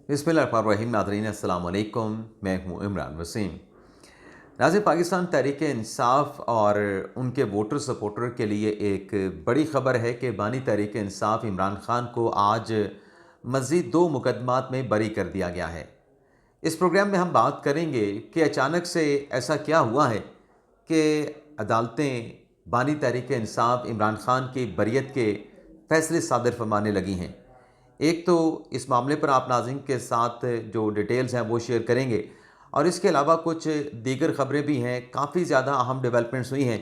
बिस्मिल्लाहिर्रहमानिर्रहीम। नाज़रीन अस्सलाम वालेकुम, मैं हूँ इमरान वसीम। नाज़रीन, पाकिस्तान तहरीक-ए-इंसाफ़ और उनके वोटर सपोर्टर के लिए एक बड़ी ख़बर है कि बानी तहरीक-ए-इंसाफ़ इमरान ख़ान को आज मज़ीद 2 मुकदमात में बरी कर दिया गया है। इस प्रोग्राम में हम बात करेंगे कि अचानक से ऐसा क्या हुआ है कि अदालतें बानी तहरीक-ए-इंसाफ़ इमरान ख़ान की बरियत के फ़ैसले सादर फरमाने लगी हैं। एक तो इस मामले पर आप नाज़रीन के साथ जो डिटेल्स हैं वो शेयर करेंगे, और इसके अलावा कुछ दीगर ख़बरें भी हैं। काफ़ी ज़्यादा अहम डेवलपमेंट्स हुई हैं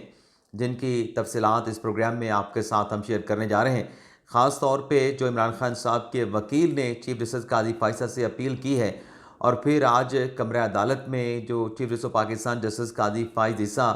जिनकी तफसीलात इस प्रोग्राम में आपके साथ हम शेयर करने जा रहे हैं। ख़ास तौर पे जो इमरान खान साहब के वकील ने चीफ जस्टिस काजी फ़ायसद से अपील की है, और फिर आज कमरे अदालत में जो chief justice of Pakistan justice Qazi Faez Isa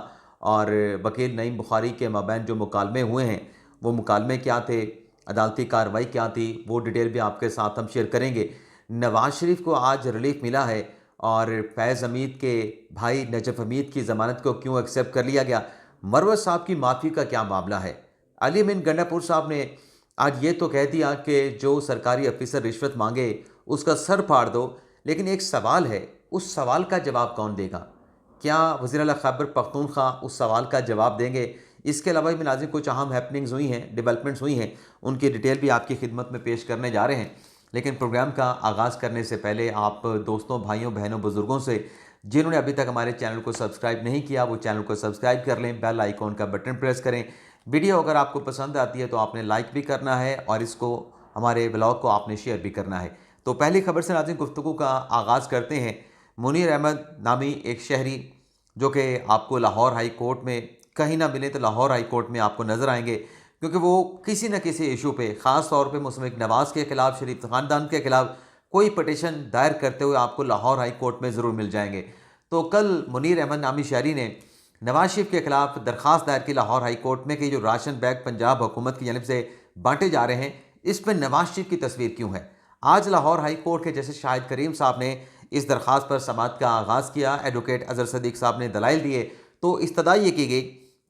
और वकील नईम बुखारी के माबैन जो मुकालमे हुए हैं, वो मुकालमे क्या थे, अदालती कार्रवाई क्या थी, वो डिटेल भी आपके साथ हम शेयर करेंगे। नवाज़ शरीफ को आज रिलीफ मिला है, और फैज़ हमीद के भाई नजफ़ हमीद की ज़मानत को क्यों एक्सेप्ट कर लिया गया। मरवत साहब की माफ़ी का क्या मामला है। अली अमीन गंडापुर साहब ने आज ये तो कह दिया कि जो सरकारी अफिसर रिश्वत मांगे उसका सर फाड़ दो, लेकिन एक सवाल है, उस सवाल का जवाब कौन देगा? क्या वज़ीर आला खैबर पख्तूनख्वा उस सवाल का जवाब देंगे? इसके अलावा भी नाज़रीन कुछ अहम हैपनिंग्स हुई हैं, डेवलपमेंट्स हुई हैं, उनकी डिटेल भी आपकी खिदमत में पेश करने जा रहे हैं। लेकिन प्रोग्राम का आगाज़ करने से पहले आप दोस्तों, भाइयों, बहनों, बुज़ुर्गों से जिन्होंने अभी तक हमारे चैनल को सब्सक्राइब नहीं किया, वो चैनल को सब्सक्राइब कर लें, बेल आइकॉन का बटन प्रेस करें। वीडियो अगर आपको पसंद आती है तो आपने लाइक भी करना है, और इसको हमारे ब्लॉग को आपने शेयर भी करना है। तो पहली खबर से नाज़रीन गुफ्तगू का आगाज़ करते हैं। मुनीर अहमद नामी एक शहरी, जो कि आपको लाहौर हाई कोर्ट में कहीं ना मिले तो लाहौर हाई कोर्ट में आपको नज़र आएंगे, क्योंकि वो किसी न किसी इशू पे, ख़ास तौर पे मुस्लिम नवाज़ के ख़िलाफ़, शरीफ ख़ानदान के ख़िलाफ़ कोई पटिशन दायर करते हुए आपको लाहौर हाई कोर्ट में ज़रूर मिल जाएंगे। तो कल मुनीर अहमद नामी शहरी ने नवाज शरीफ के ख़िलाफ़ दरख्वास्त दायर की लाहौर हाई कोर्ट में कि जो राशन बैग पंजाब हुकूमत की जानब से बांटे जा रहे हैं, इस पर नवाज शरीफ की तस्वीर क्यों है। आज लाहौर हाई कोर्ट के जैसे शाहिद करीम साहब ने इस दरख्वास्त पर समाअत का आगाज़ किया। एडवोकेट अज़हर सदीक साहब ने दलाइल दिए। तो इस्तदा ये की गई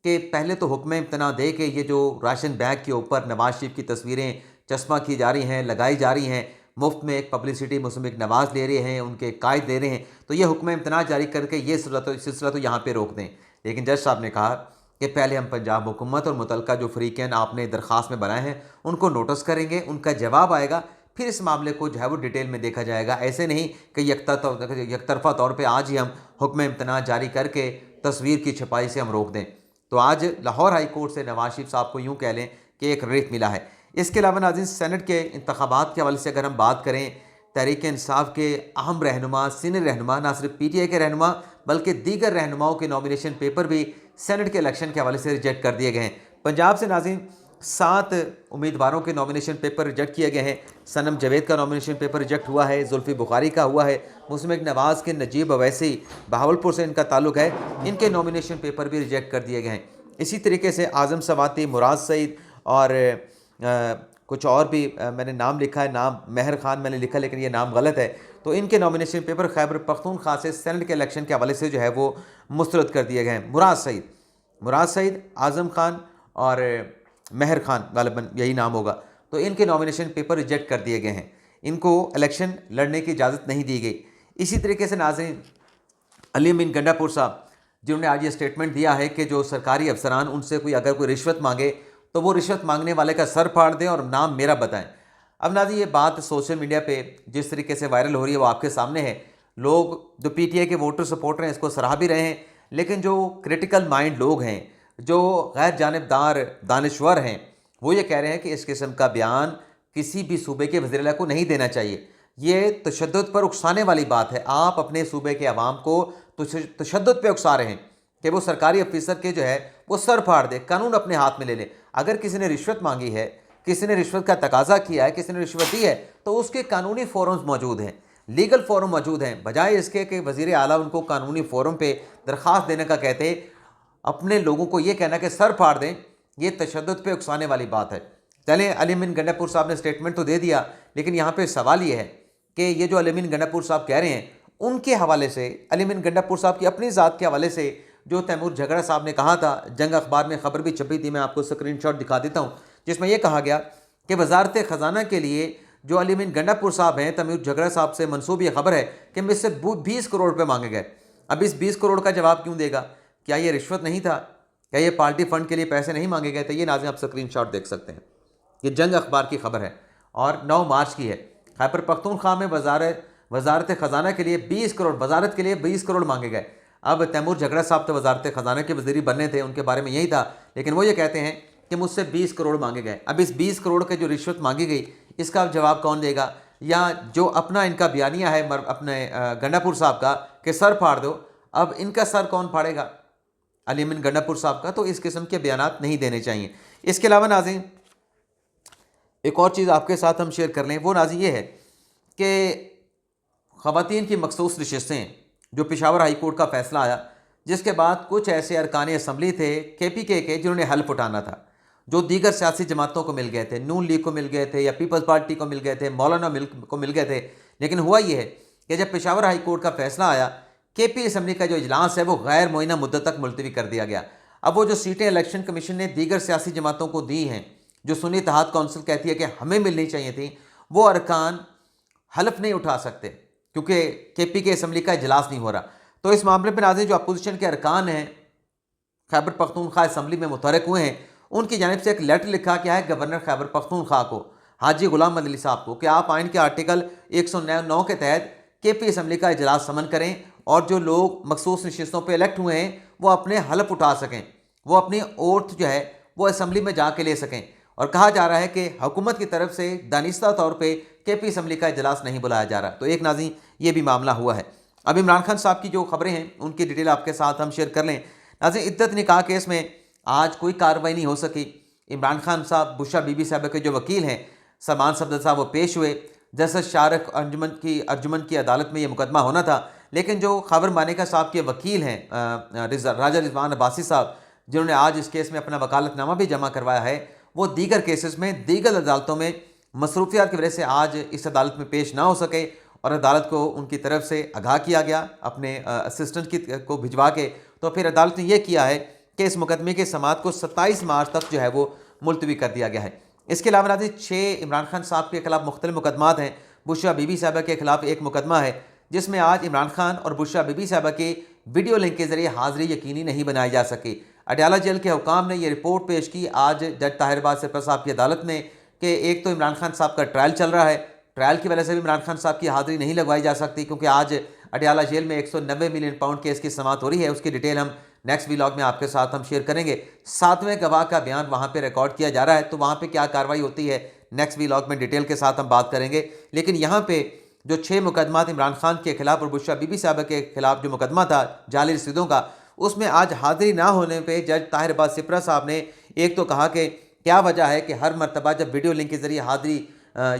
कि पहले तो हुक्म इम्तना दे के ये जो राशन बैग के ऊपर नवाज शरीफ की तस्वीरें चश्मा की जा रही हैं, लगाई जा रही हैं, मुफ्त में एक पब्लिसिटी मुस्लिम नवाज़ ले रहे हैं, उनके कायद दे रहे हैं, तो ये हुक्म इम्तना जारी करके ये सिलसिला तो यहाँ पर रोक दें। लेकिन जज साहब ने कहा कि पहले हम पंजाब हुकूमत और मुतलका जो फ़रीक़ैन आपने दरख्वास्त में बनाए हैं उनको नोटिस करेंगे, उनका जवाब आएगा, फिर इस मामले को जो है वो डिटेल में देखा जाएगा। ऐसे नहीं कि यकतरफा तौर पे आज ही हम हुक्म इम्तना जारी करके तस्वीर की छपाई से हम रोक दें। तो आज लाहौर हाई कोर्ट से नवाज शरीफ साहब को यूँ कह लें कि एक रिलीफ मिला है। इसके अलावा नाज़रीन, सेनेट के इंतखाबात के हवाले से अगर हम बात करें, तहरीक इंसाफ के अहम रहनुमा, सीनियर रहनुमा, ना सिर्फ PTI के रहनुमा बल्कि दीगर रहनुमाओं के नॉमिनेशन पेपर भी सेनेट के इलेक्शन के हवाले से रिजेक्ट कर दिए गए हैं। पंजाब से नाज़रीन 7 उम्मीदवारों के नॉमिनेशन पेपर रिजेक्ट किए गए हैं। सनम जवेद का नॉमिनेशन पेपर रिजेक्ट हुआ है, जुल्फ़ी बुखारी का हुआ है, मुस्लिम नवाज़ के नजीब अवैसी बहावलपुर से इनका ताल्लुक है, इनके नॉमिनेशन पेपर भी रिजेक्ट कर दिए गए हैं। इसी तरीके से आज़म सवाती, मुराद सईद और कुछ और भी मैंने नाम लिखा है, नाम महर खान मैंने लिखा, लेकिन ये नाम गलत है। तो इनके नॉमिनेशन पेपर खैबर पख्तूनख्वा से सेनेट के इलेक्शन के हवाले से जो है वो मुस्तरद कर दिए गए हैं। मुराद सईद, आज़म खान और महर खान, गालिबन यही नाम होगा, तो इनके नॉमिनेशन पेपर रिजेक्ट कर दिए गए हैं। इनको इलेक्शन लड़ने की इजाज़त नहीं दी गई। इसी तरीके से नाज़रीन, अली अमीन गंडापुर साहब, जिन्होंने आज ये स्टेटमेंट दिया है कि जो सरकारी अफसरान उनसे अगर कोई रिश्वत मांगे तो वो रिश्वत मांगने वाले का सर फाड़ दें और नाम मेरा बताएं। अब नाज़रीन, ये बात सोशल मीडिया पे जिस तरीके से वायरल हो रही है वो आपके सामने है। लोग जो PTI के वोटर सपोर्टर हैं इसको सराह भी रहे हैं, लेकिन जो क्रिटिकल माइंड लोग हैं, जो गैर जानिबदार दानिश्वर हैं, वो ये कह रहे हैं कि इस किस्म का बयान किसी भी सूबे के वज़ीर आला को नहीं देना चाहिए। ये तशद्दुद पर उकसाने वाली बात है। आप अपने सूबे के अवाम को तशद्दुद पे उकसा रहे हैं कि वो सरकारी अफिसर के जो है वो सर फाड़ दे, कानून अपने हाथ में ले ले। अगर किसी ने रिश्वत मांगी है, किसी ने रिश्वत का तकाजा किया है, किसी ने रिश्वत दी है, तो उसके कानूनी फोरम्स मौजूद हैं, लीगल फोरम मौजूद हैं। बजाय इसके कि वज़ीर आला उनको कानूनी फोरम पे दरख्वास्त देने का कहते, अपने लोगों को ये कहना कि सर फाड़ दें, ये तशद्दुद पे उकसाने वाली बात है। चलें, अली अमीन गंडापुर साहब ने स्टेटमेंट तो दे दिया, लेकिन यहाँ पे सवाल ये है कि ये जो अली अमीन गंडापुर साहब कह रहे हैं, उनके हवाले से, अली अमीन गंडापुर साहब की अपनी ज़ात के हवाले से जो तैमूर झगड़ा साहब ने कहा था, जंग अखबार में खबर भी छपी थी, मैं आपको स्क्रीनशॉट दिखा देता हूँ, जिसमें यह कहा गया कि वजारत ख़जाना के लिए जो अली अमीन गंडापुर साहब हैं, तमीर झगड़ा साहब से मनसूब ये खबर है कि मुझसे 20 करोड़ रुपए मांगे गए। अब इस 20 करोड़ का जवाब क्यों देगा? क्या ये रिश्वत नहीं था? क्या ये पार्टी फंड के लिए पैसे नहीं मांगे गए थे? ये नाज़रीन आप स्क्रीनशॉट देख सकते हैं। ये जंग अखबार की खबर है और 9 मार्च की है। खैबर पख्तूनख्वा में वजारत ख़जाना के लिए 20 करोड़, वजारत के लिए 20 करोड़ मांगे गए। अब तैमूर झगड़ा साहब तो वजारत ख़जाना के वज़ीर बनने थे, उनके बारे में यही था, लेकिन वो ये कहते हैं कि मुझसे 20 करोड़ मांगे गए। अब इस 20 करोड़ के जो रिश्वत मांगी गई, इसका जवाब कौन देगा? या जो अपना इनका बयानिया है अपने गंडापुर साहब का कि सर फाड़ दो, अब इनका सर कौन फाड़ेगा? अली अमीन गंडापुर साहब का। तो इस किस्म के बयानात नहीं देने चाहिए। इसके अलावा नाज़रीन एक और चीज़ आपके साथ हम शेयर कर लें, वो नाज़रीन ये है कि ख़वातीन की मखसूस नशिस्तें, जो पेशावर हाई कोर्ट का फ़ैसला आया, जिसके बाद कुछ ऐसे अरकान असम्बली थे KPK के जिन्होंने हल्फ उठाना था, जो दीगर सियासी जमातों को मिल गए थे, नून लीग को मिल गए थे या पीपल्स पार्टी को मिल गए थे, मौलाना को मिल गए थे। लेकिन हुआ ये है कि जब पेशावर हाई कोर्ट का फ़ैसला आया, KP असम्बली का जो इजलास है वो गैर मुअय्यना मुद्दत तक मुलतवी कर दिया गया। अब वो जो सीटें इलेक्शन कमीशन ने दीगर सियासी जमातों को दी हैं, जो सुन्नी इत्तेहाद कौंसिल कहती है कि हमें मिलनी चाहिए थी, वो अरकान हल्फ नहीं उठा सकते क्योंकि KPK असम्बली का इजलास नहीं हो रहा। तो इस मामले में नाज़रीन जो अपोजिशन के अरकान हैं खैबर पख्तूनख्वा असम्बली में मुतहरक हुए हैं, उनकी जानिब से एक लेटर लिखा गया है गवर्नर खैबर पख्तूनख्वा को, हाजी गुलाम अली साहब को, कि आप आइन के आर्टिकल 109 के तहत KP असम्बली का इजलास समन करें और जो लोग मखसूस नशिस्तों पर इलेक्ट हुए हैं वो अपने हल्फ उठा सकें, वो अपनी ओथ जो है वो असम्बली में जाके ले सकें। और कहा जा रहा है कि हुकूमत की तरफ से दानिस्ता तौर पे KP असम्बली का इजलास नहीं बुलाया जा रहा। तो एक नाज़रीन ये भी मामला हुआ है। अब इमरान खान साहब की जो खबरें हैं उनकी डिटेल आपके साथ हम शेयर कर लें। नाज़रीन इद्दत निकाह केस में आज कोई कार्रवाई नहीं हो सकी। इमरान खान साहब, बुशरा बीबी साहब के जो वकील हैं सलमान सफदर साहब, वो पेश हुए। जस्टिस शारक अर्जुमन की अदालत में ये मुकदमा होना था, लेकिन जो खबर मानेका साहब के वकील हैं राजा रिजवान अब्बासी साहब, जिन्होंने आज इस केस में अपना वकालतनामा भी जमा करवाया है, वो दीगर केसेस में दीगर अदालतों में मसरूफियात की वजह से आज इस अदालत में पेश ना हो सके और अदालत को उनकी तरफ से आगाह किया गया अपने असिस्टेंट को भिजवा के। तो फिर अदालत ने यह किया है कि इस मुकदमे के समाअत को 27 मार्च तक जो है वो मुलतवी कर दिया गया है। इसके अलावा नाज़रीन 6 इमरान खान साहब के खिलाफ मुख्तलिफ मुकदमात हैं। बुशरा बीबी साहबा के खिलाफ एक मुकदमा है जिसमें आज इमरान खान और बुशरा बीबी साहबा की वीडियो लिंक के जरिए हाजिरी यकीनी नहीं बनाई जा सकी। अडयाला जेल के हुकाम ने यह रिपोर्ट पेश की आज जज ताहिर सिपर साहब की अदालत में कि एक तो इमरान खान साहब का ट्रायल चल रहा है, ट्रायल की वजह से भी इमरान खान साहब की हाजिरी नहीं लगवाई जा सकती, क्योंकि आज अडयाला जेल में 190 मिलियन पाउंड केस की समाअत हो रही है। उसकी डिटेल हम नेक्स्ट व्लॉग में आपके साथ हम शेयर करेंगे। 7वें गवाह का बयान वहाँ पे रिकॉर्ड किया जा रहा है, तो वहाँ पे क्या कार्रवाई होती है नेक्स्ट व्लॉग में डिटेल के साथ हम बात करेंगे। लेकिन यहाँ पे जो 6 मुकदमात इमरान खान के खिलाफ और बुशरा बीबी साहबा के खिलाफ जो मुकदमा था जाली रसीदों का, उसमें आज हाजिरी ना होने पे जज ताहिर सिपरा साहब ने एक तो कहा कि क्या वजह है कि हर मरतबा जब वीडियो लिंक के जरिए हाजिरी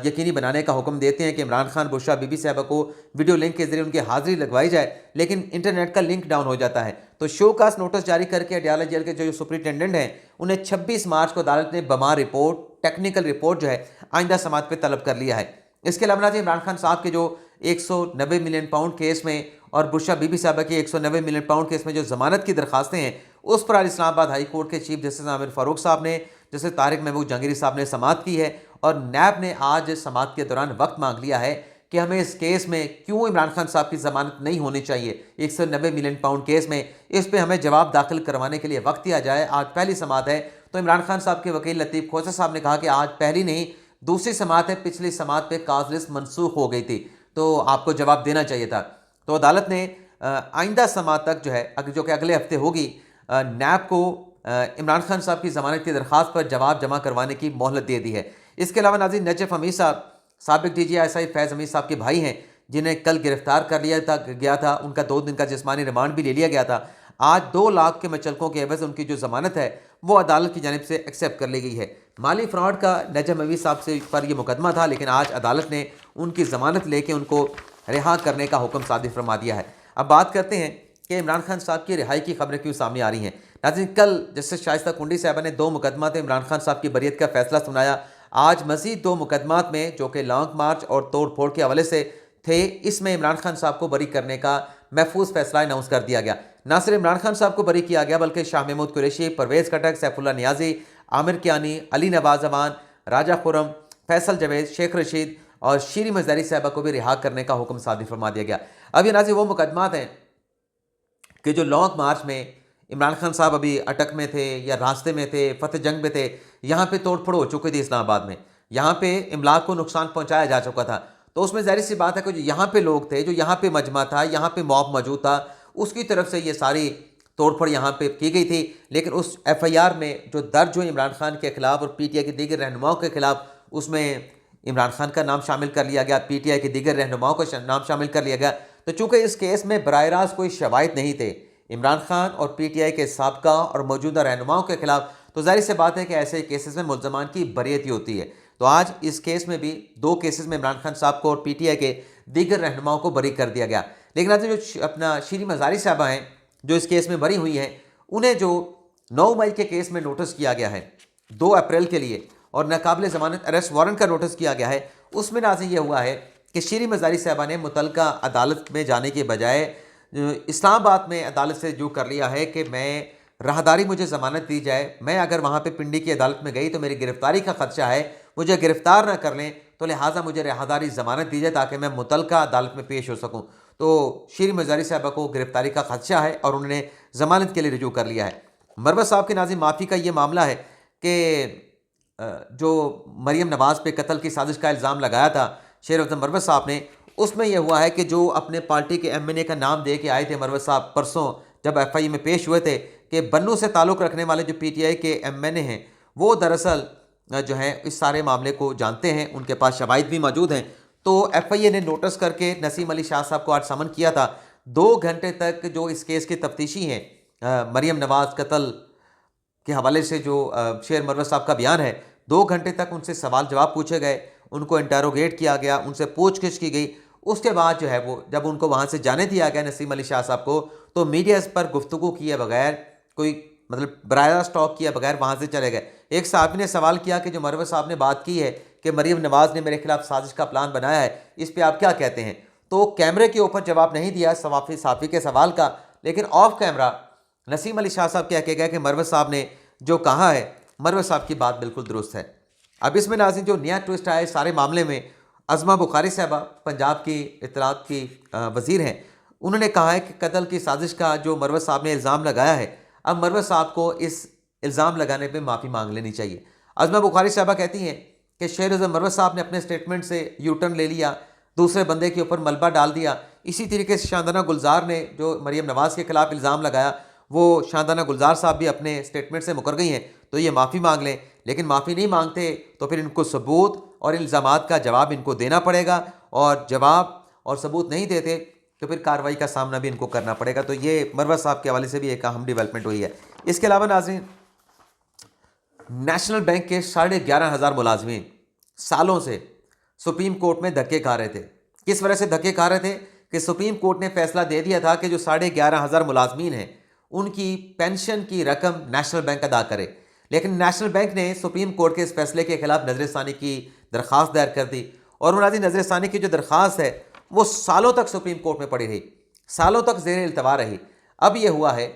यकीनी बनाने का हुक्म देते हैं कि इमरान खान बुशरा बीबी साहबा को वीडियो लिंक के जरिए उनकी हाजिरी लगवाई जाए, लेकिन इंटरनेट का लिंक डाउन हो जाता है। तो शोकास नोटिस जारी करके अडयाला जेल के जो सुपरिटेंडेंट हैं उन्हें 26 मार्च को अदालत ने बमा रिपोर्ट, टेक्निकल रिपोर्ट जो है आइंदा समाअत पे तलब कर लिया है। इसके अलावा नाज़रीन इमरान खान साहब के जो 190 मिलियन पाउंड केस में और बुशरा बीबी साहबा की 190 मिलियन पाउंड केस में जो जमानत की दरखास्तें हैं, उस पर आज इस्लामाबाद हाई कोर्ट के चीफ जस्टिस आमिर फारूक साहब ने, जस्टिस तारिक महमूद जहांगीरी साहब ने समाअत की है और नैब ने आज समाअत के दौरान वक्त मांग लिया है कि हमें इस केस में क्यों इमरान खान साहब की जमानत नहीं होनी चाहिए 190 मिलियन पाउंड केस में, इस पर हमें जवाब दाखिल करवाने के लिए वक्त दिया जाए। आज पहली समाअत है। तो इमरान खान साहब के वकील लतीफ़ खोसा साहब ने कहा कि आज पहली नहीं दूसरी समाअत है, पिछली समाअत पे काज लिस्ट मनसूख हो गई थी, तो आपको जवाब देना चाहिए था। तो अदालत ने आइंदा समाअत तक जो है जो कि अगले हफ्ते होगी, नैब को इमरान खान साहब की ज़मानत की दरख्वास्त पर जवाब जमा करवाने की मोहलत दे दी है। इसके अलावा नाज़रीन नजफ हमीद साहब साबिक DGI फैज़ हमीद साहब के भाई हैं, जिन्हें कल गिरफ्तार कर लिया गया था, उनका 2 दिन का जिस्मानी रिमांड भी ले लिया गया था। आज 2 लाख के मचलकों के एवज़ उनकी जो ज़मानत है वो अदालत की जानिब से एक्सेप्ट कर ली गई है। माली फ्रॉड का नजम हमीद साहब से पर यह मुकदमा था, लेकिन आज अदालत ने उनकी ज़मानत लेके उनको रिहा करने का हुक्म सादिर फरमा दिया है। अब बात करते हैं कि इमरान खान साहब की रिहाई की खबरें क्यों सामने आ रही हैं। नाज़रीन कल जस्टिस शाइस्ता कुंडी साहबा ने 2 मुकदमा में इमरान खान साहब की बरियत का फैसला सुनाया। आज मज़ीद 2 मुकदमात में जो कि लॉन्ग मार्च और तोड़ फोड़ के हवाले से थे, इसमें इमरान खान साहब को बरी करने का महफूज फैसला अनाउंस कर दिया गया। न सिर्फ इमरान खान साहब को बरी किया गया बल्कि शाह महमूद कुरैशी, परवेज़ खटक, सैफुल्लाह नियाज़ी, आमिर कियानी, अली नवाज़ अवान, राजा खुरम, फैसल जवेद, शेख रशीद और शीरी मज़ारी साहबा को भी रिहा करने का हुक्म सादिर फरमा दिया गया। अब ये नाज़रीन वो मुकदमात हैं कि जो लॉन्ग मार्च में इमरान खान साहब अभी अटक में थे या रास्ते में थे, फतेह जंग में थे, यहाँ पे तोड़फोड़ हो चुकी थी इस्लामाबाद में, यहाँ पे इमलाक को नुकसान पहुँचाया जा चुका था। तो उसमें ज़ाहिर सी बात है कि जो यहाँ पे लोग थे, जो यहाँ पे मजमा था, यहाँ पे मॉब मौजूद था, उसकी तरफ से ये सारी तोड़फोड़ यहाँ पे की गई थी। लेकिन उस FIR में जो दर्ज हुई इमरान खान के खिलाफ और PTI के दीगर रहनुमाओं के खिलाफ, उसमें इमरान खान का नाम शामिल कर लिया गया, PTI के दीगर रहनुमाओं का नाम शामिल कर लिया गया। तो चूंकि इस केस में बराह रास्त कोई शवाहिद नहीं थे इमरान खान और PTI के साबका और मौजूदा रहनुमाओं के खिलाफ, तो जाहिर सी बात है कि ऐसे केसेस में मुल्ज़मान की बरीयत होती है। तो आज इस केस में भी 2 केसेस में इमरान खान साहब को और PTI के दीगर रहनुमाओं को बरी कर दिया गया। लेकिन आज जो अपना शीरी मज़ारी साहबा हैं जो इस केस में बरी हुई हैं, उन्हें जो 9 मई के केस में नोटिस किया गया है 2 अप्रैल के लिए और नाकाबिल ज़मानत अरेस्ट वारंट का नोटिस किया गया है, उसमें नाज़रीन ये हुआ है कि शीरी मज़ारी साहबा ने मुतल्लिका अदालत में जाने के बजाय इस्लामाबाद में अदालत से जो कर लिया है कि मैं राहदारी, मुझे ज़मानत दी जाए, मैं अगर वहाँ पे पिंडी की अदालत में गई तो मेरी गिरफ्तारी का खदशा है, मुझे गिरफ्तार ना कर लें, तो लिहाजा मुझे राहदारी ज़मानत दी जाए ताकि मैं मुतल्लिका अदालत में पेश हो सकूँ। तो शीरी मज़ारी साहबा को गिरफ्तारी का खदशा है और उन्होंने ज़मानत के लिए रुजू कर लिया है। मरवत साहब के नाज़रीन माफ़ी का ये मामला है कि जो मरियम नवाज़ पे कत्ल की साजिश का इल्ज़ाम लगाया था शेर अफजल मरवत साहब ने, उसमें यह हुआ है कि जो अपने पार्टी के MNA का नाम दे के आए थे मरवत साहब परसों जब FI में पेश हुए थे कि बन्नू से ताल्लुक़ रखने वाले जो PTI के MNA हैं वो दरअसल जो है इस सारे मामले को जानते हैं, उनके पास शवाहिद भी मौजूद हैं। तो FIA ने नोटिस करके नसीम अली शाह साहब को आज समन किया था। 2 घंटे तक जो इस केस के तफ्तीशी हैं मरियम नवाज़ कत्ल के हवाले से जो शेर मरवत साहब का बयान है, 2 घंटे तक उनसे सवाल जवाब पूछे गए, उनको इंटरोगेट किया गया, उनसे पूछगिछ की गई। उसके बाद जो है वो जब उनको वहाँ से जाने दिया गया नसीम अली शाह साहब को, तो मीडिया पर गुफ्तगू किए बगैर, कोई मतलब बराह रास्त टॉक किए बगैर वहाँ से चले गए। एक साहबी ने सवाल किया कि जो मरवत साहब ने बात की है कि मरियम नवाज़ ने मेरे खिलाफ साजिश का प्लान बनाया है, इस पर आप क्या कहते हैं? तो कैमरे के ऊपर जवाब नहीं दिया साफ़ी के सवाल का, लेकिन ऑफ कैमरा नसीम अली शाह साहब कह के गए कि मरवत साहब ने जो कहा है, मरवत साहब की बात बिल्कुल दुरुस्त है। अब इसमें नाज़रीन जो नया ट्विस्ट आया सारे मामले में, अज़मा बुखारी साहबा पंजाब की इत्तलात की वज़ीर हैं, उन्होंने कहा है कि कत्ल की साजिश का जो मरवत साहब ने इल्ज़ाम लगाया है, अब मरवत साहब को इस इल्ज़ाम लगाने पे माफ़ी मांग लेनी चाहिए। अज़मा बुखारी साहबा कहती हैं कि शेर अज़म मरवत साहब ने अपने स्टेटमेंट से यू टर्न ले लिया, दूसरे बंदे के ऊपर मलबा डाल दिया। इसी तरीके से शांदाना गुलजार ने जो मरियम नवाज़ के खिलाफ इल्ज़ाम लगाया, वो शांदाना गुलजार साहब भी अपने स्टेटमेंट से मुकर गई हैं, तो ये माफ़ी मांग लें। लेकिन माफ़ी नहीं मांगते तो फिर इनको सबूत और इल्ज़ामात का जवाब इनको देना पड़ेगा, और जवाब और सबूत नहीं देते तो फिर कार्रवाई का सामना भी इनको करना पड़ेगा। तो ये मरवत साहब के हवाले से भी एक अहम डेवलपमेंट हुई है। इसके अलावा नाज़रीन, नेशनल बैंक के 11,500 मुलाजमीन सालों से सुप्रीम कोर्ट में धक्के खा रहे थे। किस वजह से धक्के खा रहे थे कि सुप्रीम कोर्ट ने फैसला दे दिया था कि जो 11,500 मुलाजमीन हैं उनकी पेंशन की रकम नेशनल बैंक अदा करे। लेकिन नेशनल बैंक ने सुप्रीम कोर्ट के इस फैसले के खिलाफ नजरसानी की दरख्वास्त दायर कर दी, और मुनाजी नजरसानी की जो दरख्वास्त है वो सालों तक सुप्रीम कोर्ट में पड़ी रही, सालों तक ज़ेर इल्तवा रही। अब यह हुआ है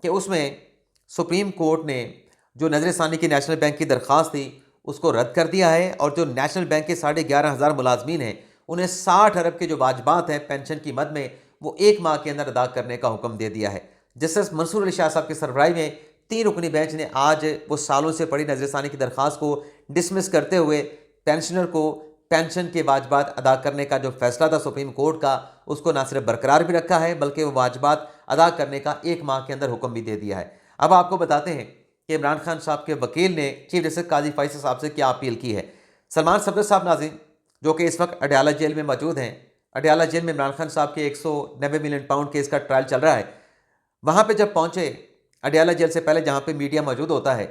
कि उसमें सुप्रीम कोर्ट ने जो नजरसानी की नेशनल बैंक की दरख्वास्त थी उसको रद्द कर दिया है, और जो नेशनल बैंक के 11,500 मुलाजमीन हैं उन्हें 60 अरब के जो वाजबात हैं पेंशन की मद में, वो 1 माह के अंदर अदा करने का हुक्म दे दिया है। जस्टिस मंसूर अली शाह साहब की सरबराही में 3 रुकनी बेंच ने आज वो सालों से पड़ी नजरसानी की दरख्वास्त को डिसमिस करते हुए पेंशनर को पेंशन के वाजबात अदा करने का जो फैसला था सुप्रीम कोर्ट का, उसको ना सिर्फ बरकरार भी रखा है बल्कि वो वाजबात अदा करने का 1 माह के अंदर हुक्म भी दे दिया है। अब आपको बताते हैं कि इमरान खान साहब के वकील ने चीफ जस्टिस काजी फैसल साहब से क्या अपील की है। सलमान सफदर साहब नाज़रीन, जो कि इस वक्त अडयाला जेल में मौजूद हैं, अडयाला जेल में इमरान खान साहब के 190 मिलियन पाउंड केस का ट्रायल चल रहा है। वहाँ पे जब पहुँचे अडयाला जेल से पहले जहाँ पे मीडिया मौजूद होता है,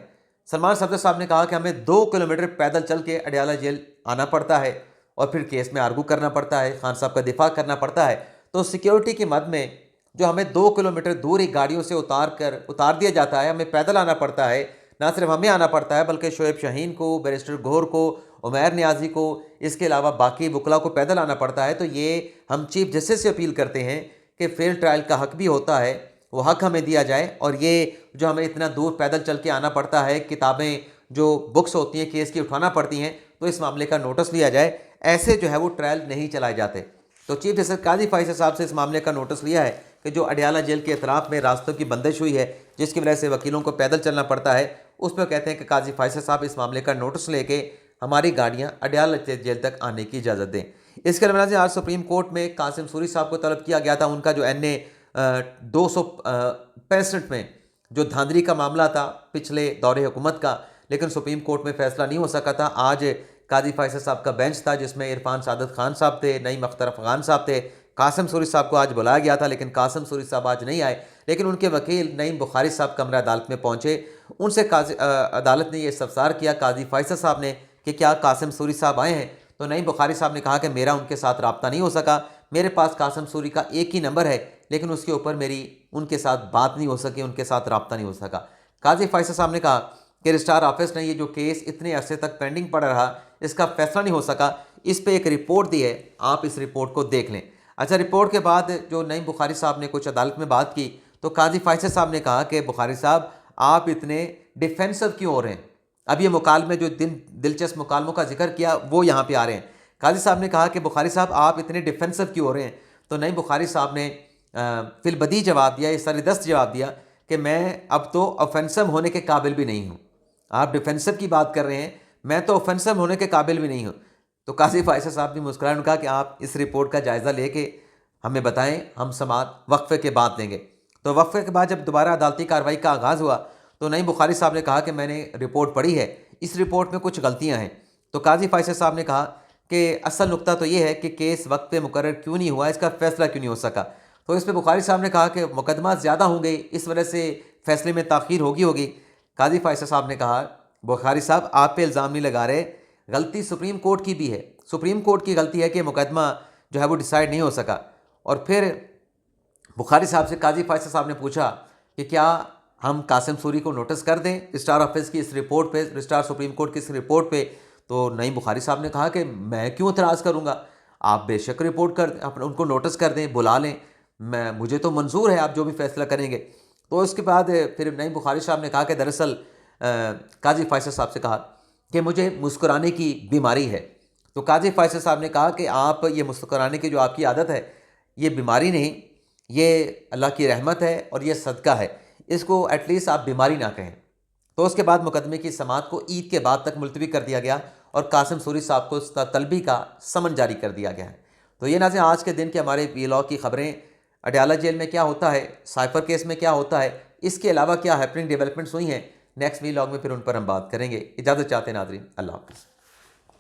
सलमान सफदर साहब ने कहा कि हमें 2 किलोमीटर पैदल चल के अडयाला जेल आना पड़ता है और फिर केस में आर्गू करना पड़ता है, खान साहब का दिफा करना पड़ता है। तो सिक्योरिटी की मद में जो हमें 2 किलोमीटर दूर ही गाड़ियों से उतार दिया जाता है, हमें पैदल आना पड़ता है। ना सिर्फ हमें आना पड़ता है बल्कि शोएब शाहीन को, बैरिस्टर गौहर को, उमैर नियाजी को, इसके अलावा बाकी वकला को पैदल आना पड़ता है। तो ये हम चीफ जस्टिस से अपील करते हैं कि फेयर ट्रायल का हक भी होता है, वो हक हमें दिया जाए। और ये जो हमें इतना दूर पैदल चल के आना पड़ता है, किताबें जो बुक्स होती हैं केस की उठाना पड़ती हैं, तो इस मामले का नोटिस लिया जाए। ऐसे जो है वो ट्रायल नहीं चलाए जाते। तो चीफ जस्टिस काजी फाइसर साहब से इस मामले का नोटिस लिया है कि जो अडियाला जेल के अतराफ में रास्तों की बंदिश हुई है, जिसकी वजह से वकीलों को पैदल चलना पड़ता है, उस पर कहते हैं कि काजी फाइसर साहब इस मामले का नोटिस लेके हमारी गाड़ियाँ अडियाला जेल तक आने की इजाज़त दें। इसके अलावा आज सुप्रीम कोर्ट में कासिम सूरी साहब को तलब किया गया था, उनका जो NA 265 में जो धांधली का मामला था पिछले दौरे हुकूमत का, लेकिन सुप्रीम कोर्ट में फैसला नहीं हो सका था। आज काजी फाइसर साहब का बेंच था जिसमें इरफान सादत खान साहब थे, नईम अख्तर अफगान साहब थे, कासिम सूरी साहब को आज बुलाया गया था, लेकिन कासिम सूरी साहब आज नहीं आए। लेकिन उनके वकील नईम बुखारी साहब कमरा अदालत में पहुंचे, उनसे अदालत ने यह इस्तफसार किया काजी फाइसर साहब ने कि क्या कासिम सूरी साहब आए हैं। तो नईम बुखारी साहब ने कहा कि मेरा उनके साथ रब्ता नहीं हो सका, मेरे पास कासिम सूरी का एक ही नंबर है, लेकिन उसके ऊपर मेरी उनके साथ बात नहीं हो सकी, उनके साथ रब्ता नहीं हो सका। काजी फाइसर साहब ने कहा कि रजिस्ट्रार ऑफिस ने ये जो केस इतने अरसे तक पेंडिंग पड़ा रहा, इसका फैसला नहीं हो सका, इस पे एक रिपोर्ट दी है, आप इस रिपोर्ट को देख लें। अच्छा, रिपोर्ट के बाद जो नईम बुखारी साहब ने कुछ अदालत में बात की तो काजी फाइसर साहब ने कहा कि बुखारी साहब आप इतने डिफेंसिव क्यों हो रहे हैं। अब ये मुकालमे जो दिलचस्प मुकालमों का जिक्र किया वो यहाँ पे आ रहे हैं। काजी साहब ने कहा कि बुखारी साहब आप इतने डिफेंसिव क्यों हो रहे हैं। तो नईम बुखारी साहब ने फिलबदी जवाब दिया, इस सरदस्त जवाब दिया कि मैं अब तो ऑफेंसिव होने के काबिल भी नहीं हूँ। आप डिफेंसिव की बात कर रहे हैं, मैं तो ऑफेंसिव होने के काबिल भी नहीं हूँ। तो काजी फाइसर साहब ने मुस्कुराकर कहा कि आप इस रिपोर्ट का जायज़ा लेके हमें बताएं, हम समाअत वक्फे के बाद देंगे। तो वक्फे के बाद जब दोबारा अदालती कार्रवाई का आगाज़ हुआ तो नईम बुखारी साहब ने कहा कि मैंने रिपोर्ट पढ़ी है, इस रिपोर्ट में कुछ गलतियाँ हैं। तो काजी फाइसर साहब ने कहा कि असल नुकता तो ये है कि केस वक्त पे मुकर्रर क्यों नहीं हुआ, इसका फैसला क्यों नहीं हो सका। तो इस पर बुखारी साहब ने कहा कि मुकदमा ज़्यादा होंगे, इस वजह से फैसले में ताख़ीर होगी। काजी फाइसर साहब ने कहा बुखारी साहब आप पे इल्ज़ाम नहीं लगा रहे, गलती सुप्रीम कोर्ट की भी है, सुप्रीम कोर्ट की गलती है कि मुकदमा जो है वो डिसाइड नहीं हो सका। और फिर बुखारी साहब से काजी फाइसर साहब ने पूछा कि क्या हम कासिम सूरी को नोटिस कर दें रजिस्ट्रार ऑफिस की इस रिपोर्ट पे, रजिस्ट्रार सुप्रीम कोर्ट की इस रिपोर्ट पे। तो नईम बुखारी साहब ने कहा कि मैं क्यों एतराज़ करूँगा, आप बेशक रिपोर्ट कर दें, उनको नोटिस कर दें, बुला लें, मुझे तो मंजूर है आप जो भी फैसला करेंगे। तो उसके बाद फिर नईम बुखारी साहब ने कहा कि दरअसल काजी फाइसर साहब से कहा कि मुझे मुस्कुराने की बीमारी है। तो काजी फाइसर साहब ने कहा कि आप ये मुस्कुराने की जो आपकी आदत है ये बीमारी नहीं, ये अल्लाह की रहमत है और ये सदका है, इसको एटलीस्ट आप बीमारी ना कहें। तो उसके बाद मुकदमे की समाअत को ईद के बाद तक मुलतवी कर दिया गया और कासिम सूरी साहब को तलबी का समन जारी कर दिया गया है। तो ये नाज़रीन आज के दिन के हमारे वीलॉग की खबरें, अडियाला जेल में क्या होता है, साइफर केस में क्या होता है, इसके अलावा क्या हैपनिंग डेवलपमेंट्स हुई हैं, नेक्स्ट वीलॉग में फिर उन पर हम बात करेंगे। इजाज़त चाहते हैं नाज़रीन, अल्लाह हाफ़िज़।